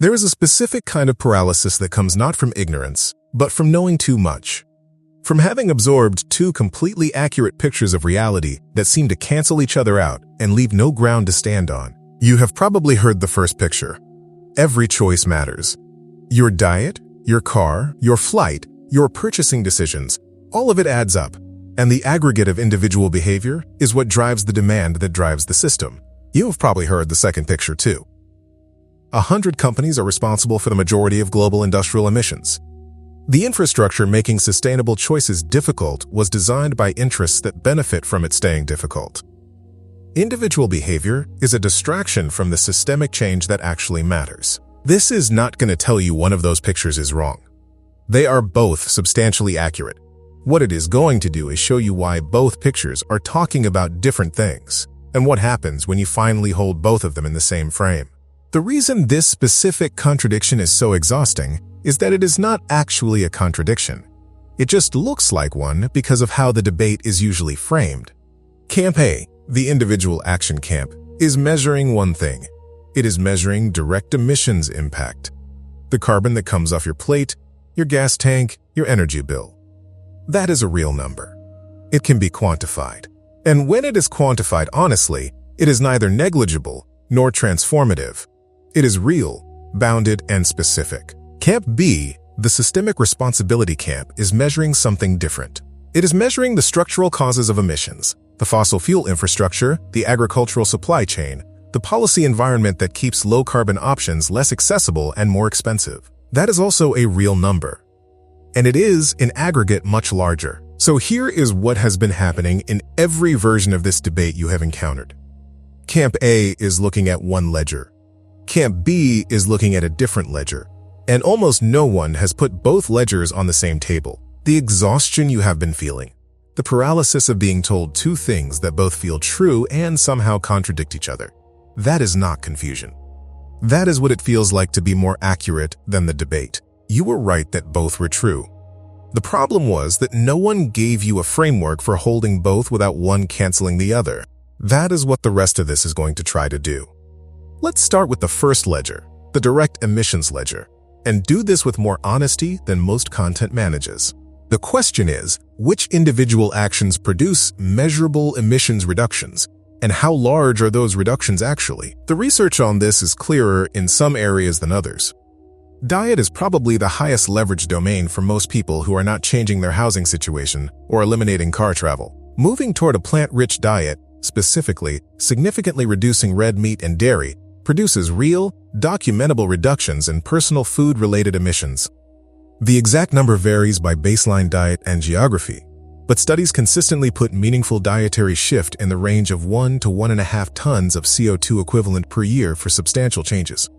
There is a specific kind of paralysis that comes not from ignorance, but from knowing too much. From having absorbed two completely accurate pictures of reality that seem to cancel each other out and leave no ground to stand on. You have probably heard the first picture. Every choice matters. Your diet, your car, your flight, your purchasing decisions, all of it adds up. And the aggregate of individual behavior is what drives the demand that drives the system. You have probably heard the second picture too. 100 companies are responsible for the majority of global industrial emissions. The infrastructure making sustainable choices difficult was designed by interests that benefit from it staying difficult. Individual behavior is a distraction from the systemic change that actually matters. This is not going to tell you one of those pictures is wrong. They are both substantially accurate. What it is going to do is show you why both pictures are talking about different things, and what happens when you finally hold both of them in the same frame. The reason this specific contradiction is so exhausting is that it is not actually a contradiction. It just looks like one because of how the debate is usually framed. Camp A, the individual action camp, is measuring one thing. It is measuring direct emissions impact. The carbon that comes off your plate, your gas tank, your energy bill. That is a real number. It can be quantified. And when it is quantified honestly, it is neither negligible nor transformative. It is real, bounded, and specific. Camp B, the systemic responsibility camp, is measuring something different. It is measuring the structural causes of emissions, the fossil fuel infrastructure, the agricultural supply chain, the policy environment that keeps low-carbon options less accessible and more expensive. That is also a real number. And it is, in aggregate, much larger. So here is what has been happening in every version of this debate you have encountered. Camp A is looking at one ledger. Camp B is looking at a different ledger. And almost no one has put both ledgers on the same table. The exhaustion you have been feeling. The paralysis of being told two things that both feel true and somehow contradict each other. That is not confusion. That is what it feels like to be more accurate than the debate. You were right that both were true. The problem was that no one gave you a framework for holding both without one canceling the other. That is what the rest of this is going to try to do. Let's start with the first ledger, the direct emissions ledger, and do this with more honesty than most content manages. The question is, which individual actions produce measurable emissions reductions, and how large are those reductions actually? The research on this is clearer in some areas than others. Diet is probably the highest leverage domain for most people who are not changing their housing situation or eliminating car travel. Moving toward a plant-rich diet, specifically significantly reducing red meat and dairy, produces real, documentable reductions in personal food-related emissions. The exact number varies by baseline diet and geography, but studies consistently put meaningful dietary shift in the range of 1 to 1.5 tons of CO2 equivalent per year for substantial changes.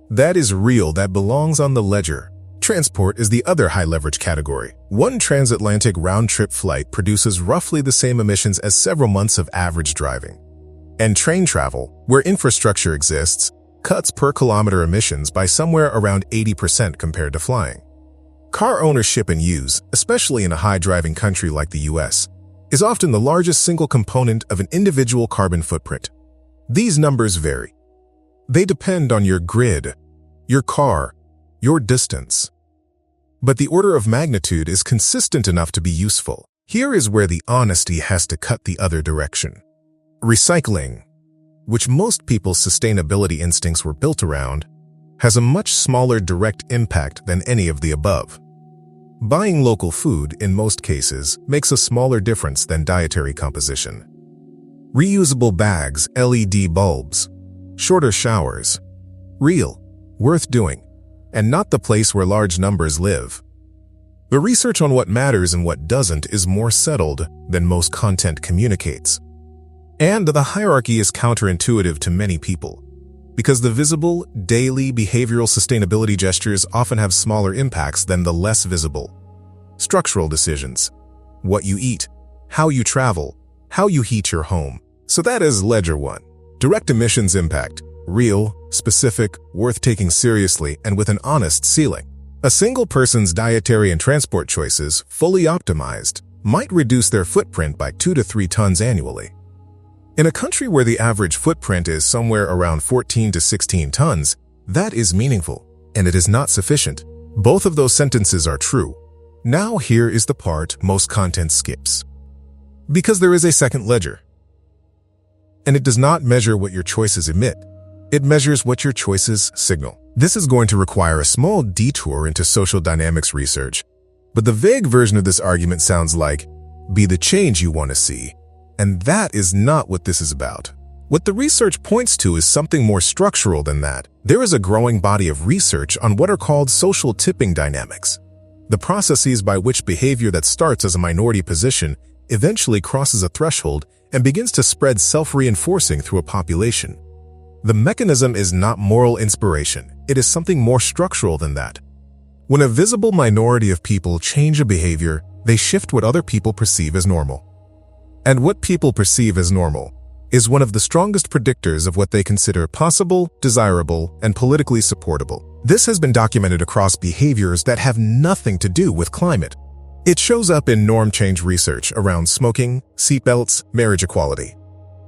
That is real, that belongs on the ledger. Transport is the other high-leverage category. One transatlantic round-trip flight produces roughly the same emissions as several months of average driving. And train travel, where infrastructure exists, cuts per kilometer emissions by somewhere around 80% compared to flying. Car ownership and use, especially in a high-driving country like the US, is often the largest single component of an individual carbon footprint. These numbers vary. They depend on your grid, your car, your distance. But the order of magnitude is consistent enough to be useful. Here is where the honesty has to cut the other direction. Recycling, which most people's sustainability instincts were built around, has a much smaller direct impact than any of the above. Buying local food, in most cases, makes a smaller difference than dietary composition. Reusable bags, LED bulbs, shorter showers. Real, worth doing, and not the place where large numbers live. The research on what matters and what doesn't is more settled than most content communicates. And the hierarchy is counterintuitive to many people, because the visible, daily behavioral sustainability gestures often have smaller impacts than the less visible. Structural decisions, what you eat, how you travel, how you heat your home. So that is Ledger 1. Direct emissions impact, real, specific, worth taking seriously, and with an honest ceiling. A single person's dietary and transport choices, fully optimized, might reduce their footprint by 2 to 3 tons annually. In a country where the average footprint is somewhere around 14 to 16 tons, that is meaningful. and it is not sufficient. Both of those sentences are true. Now here is the part most content skips. Because there is a second ledger. And it does not measure what your choices emit. It measures what your choices signal. This is going to require a small detour into social dynamics research, but the vague version of this argument sounds like, be the change you want to see. And that is not what this is about. What the research points to is something more structural than that. There is a growing body of research on what are called social tipping dynamics, the processes by which behavior that starts as a minority position eventually crosses a threshold and begins to spread self-reinforcing through a population. The mechanism is not moral inspiration. It is something more structural than that. When a visible minority of people change a behavior, they shift what other people perceive as normal. And what people perceive as normal is one of the strongest predictors of what they consider possible, desirable, and politically supportable. This has been documented across behaviors that have nothing to do with climate. It shows up in norm change research around smoking, seatbelts, marriage equality.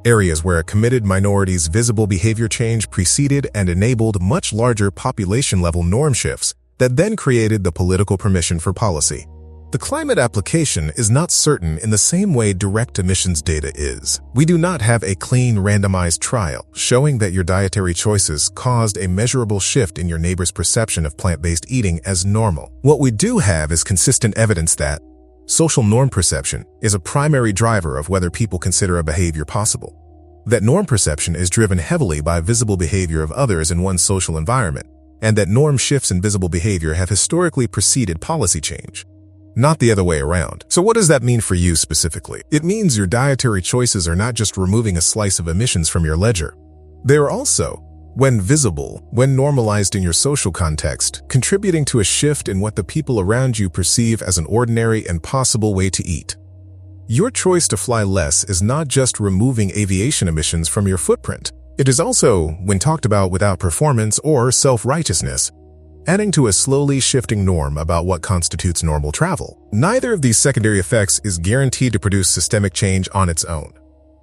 Areas where a committed minority's visible behavior change preceded and enabled much larger population-level norm shifts that then created the political permission for policy. The climate application is not certain in the same way direct emissions data is. We do not have a clean randomized trial showing that your dietary choices caused a measurable shift in your neighbor's perception of plant-based eating as normal. What we do have is consistent evidence that social norm perception is a primary driver of whether people consider a behavior possible. That norm perception is driven heavily by visible behavior of others in one's social environment, and that norm shifts in visible behavior have historically preceded policy change, not the other way around. So what does that mean for you specifically? It means your dietary choices are not just removing a slice of emissions from your ledger. They are also, when visible, when normalized in your social context, contributing to a shift in what the people around you perceive as an ordinary and possible way to eat. Your choice to fly less is not just removing aviation emissions from your footprint. It is also, when talked about without performance or self-righteousness, adding to a slowly shifting norm about what constitutes normal travel. Neither of these secondary effects is guaranteed to produce systemic change on its own.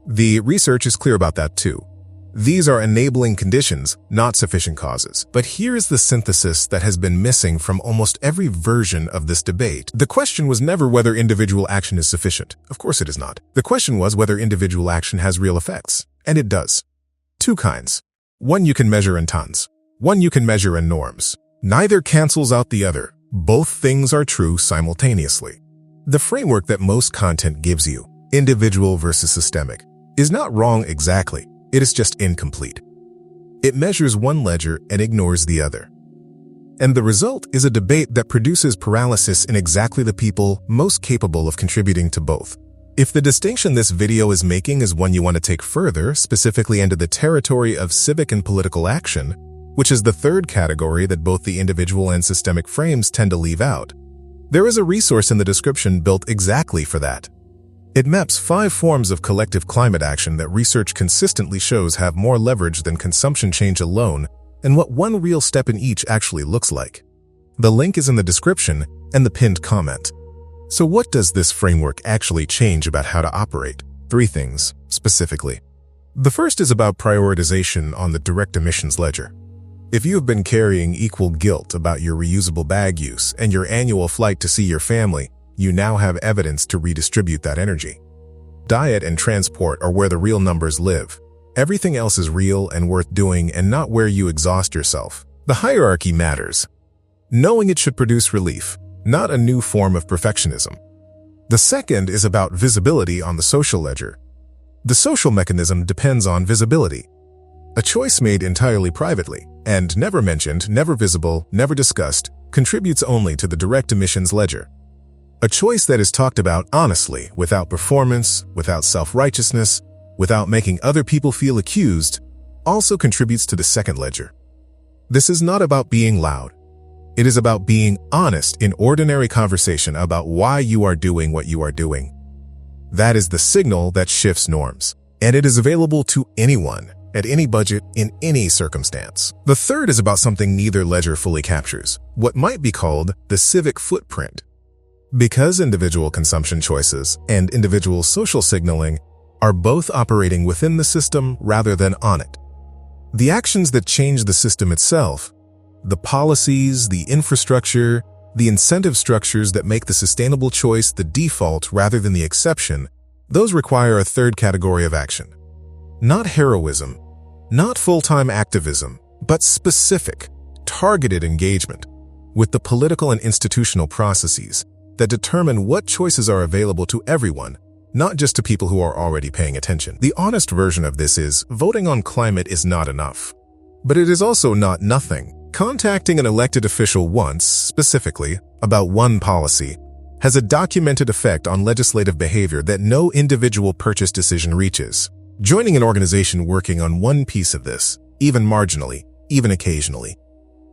The research is clear about that too. These are enabling conditions, not sufficient causes. But here is the synthesis that has been missing from almost every version of this debate. The question was never whether individual action is sufficient. Of course it is not. The question was whether individual action has real effects. And it does. Two kinds. One you can measure in tons. One you can measure in norms. Neither cancels out the other. Both things are true simultaneously. The framework that most content gives you, individual versus systemic, is not wrong exactly. It is just incomplete. It measures one ledger and ignores the other. And the result is a debate that produces paralysis in exactly the people most capable of contributing to both. If the distinction this video is making is one you want to take further, specifically into the territory of civic and political action, which is the third category that both the individual and systemic frames tend to leave out, there is a resource in the description built exactly for that. It maps 5 forms of collective climate action that research consistently shows have more leverage than consumption change alone, and what one real step in each actually looks like. The link is in the description and the pinned comment. So what does this framework actually change about how to operate? 3 things, specifically. The first is about prioritization on the direct emissions ledger. If you have been carrying equal guilt about your reusable bag use and your annual flight to see your family, you now have evidence to redistribute that energy. Diet and transport are where the real numbers live. Everything else is real and worth doing and not where you exhaust yourself. The hierarchy matters. Knowing it should produce relief, not a new form of perfectionism. The second is about visibility on the social ledger. The social mechanism depends on visibility. A choice made entirely privately, and never mentioned, never visible, never discussed, contributes only to the direct emissions ledger. A choice that is talked about honestly, without performance, without self-righteousness, without making other people feel accused, also contributes to the second ledger. This is not about being loud. It is about being honest in ordinary conversation about why you are doing what you are doing. That is the signal that shifts norms, and it is available to anyone, at any budget, in any circumstance. The third is about something neither ledger fully captures, what might be called the civic footprint. Because individual consumption choices and individual social signaling are both operating within the system rather than on it. The actions that change the system itself, The policies, the infrastructure, the incentive structures that make the sustainable choice the default rather than the exception, those require a third category of action. Not heroism, not full-time activism, but specific, targeted engagement with the political and institutional processes that determine what choices are available to everyone, not just to people who are already paying attention. The honest version of this is, voting on climate is not enough. But it is also not nothing. Contacting an elected official once, specifically, about one policy, has a documented effect on legislative behavior that no individual purchase decision reaches. Joining an organization working on one piece of this, even marginally, even occasionally,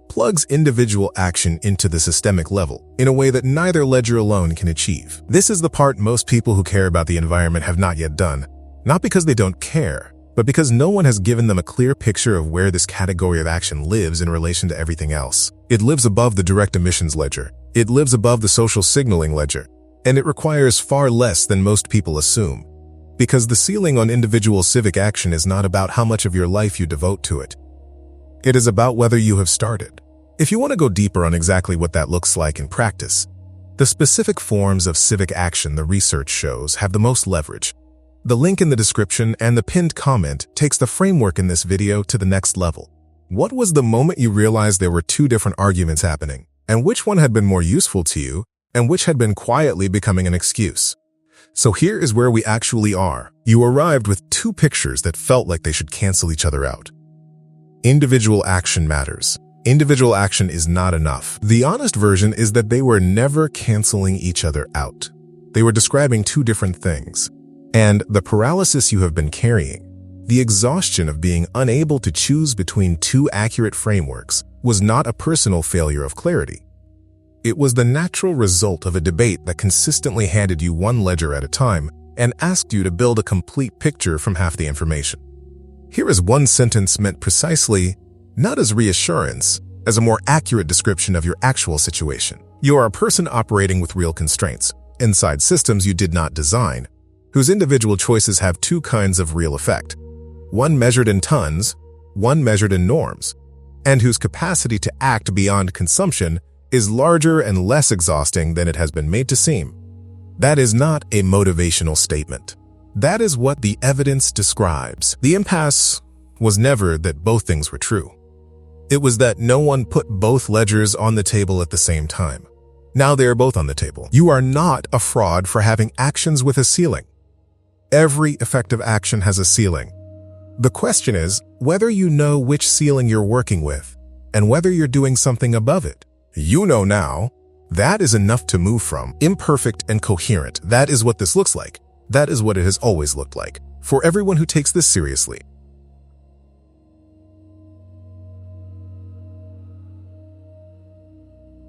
plugs individual action into the systemic level in a way that neither ledger alone can achieve. This is the part most people who care about the environment have not yet done, not because they don't care, but because no one has given them a clear picture of where this category of action lives in relation to everything else. It lives above the direct emissions ledger. It lives above the social signaling ledger, and it requires far less than most people assume. Because the ceiling on individual civic action is not about how much of your life you devote to it. It is about whether you have started. If you want to go deeper on exactly what that looks like in practice, the specific forms of civic action the research shows have the most leverage. The link in the description and the pinned comment takes the framework in this video to the next level. What was the moment you realized there were two different arguments happening, and which one had been more useful to you, and which had been quietly becoming an excuse? So here is where we actually are. You arrived with two pictures that felt like they should cancel each other out. Individual action matters. Individual action is not enough. The honest version is that they were never canceling each other out. They were describing two different things. And the paralysis you have been carrying, the exhaustion of being unable to choose between two accurate frameworks, was not a personal failure of clarity. It was the natural result of a debate that consistently handed you one ledger at a time and asked you to build a complete picture from half the information. Here is one sentence meant precisely, not as reassurance, as a more accurate description of your actual situation. You are a person operating with real constraints, inside systems you did not design, whose individual choices have two kinds of real effect, one measured in tons, one measured in norms, and whose capacity to act beyond consumption is larger and less exhausting than it has been made to seem. That is not a motivational statement. That is what the evidence describes. The impasse was never that both things were true. It was that no one put both ledgers on the table at the same time. Now they are both on the table. You are not a fraud for having actions with a ceiling. Every effective action has a ceiling. The question is whether you know which ceiling you're working with and whether you're doing something above it. You know now. That is enough to move from. Imperfect and coherent. That is what this looks like. That is what it has always looked like. For everyone who takes this seriously,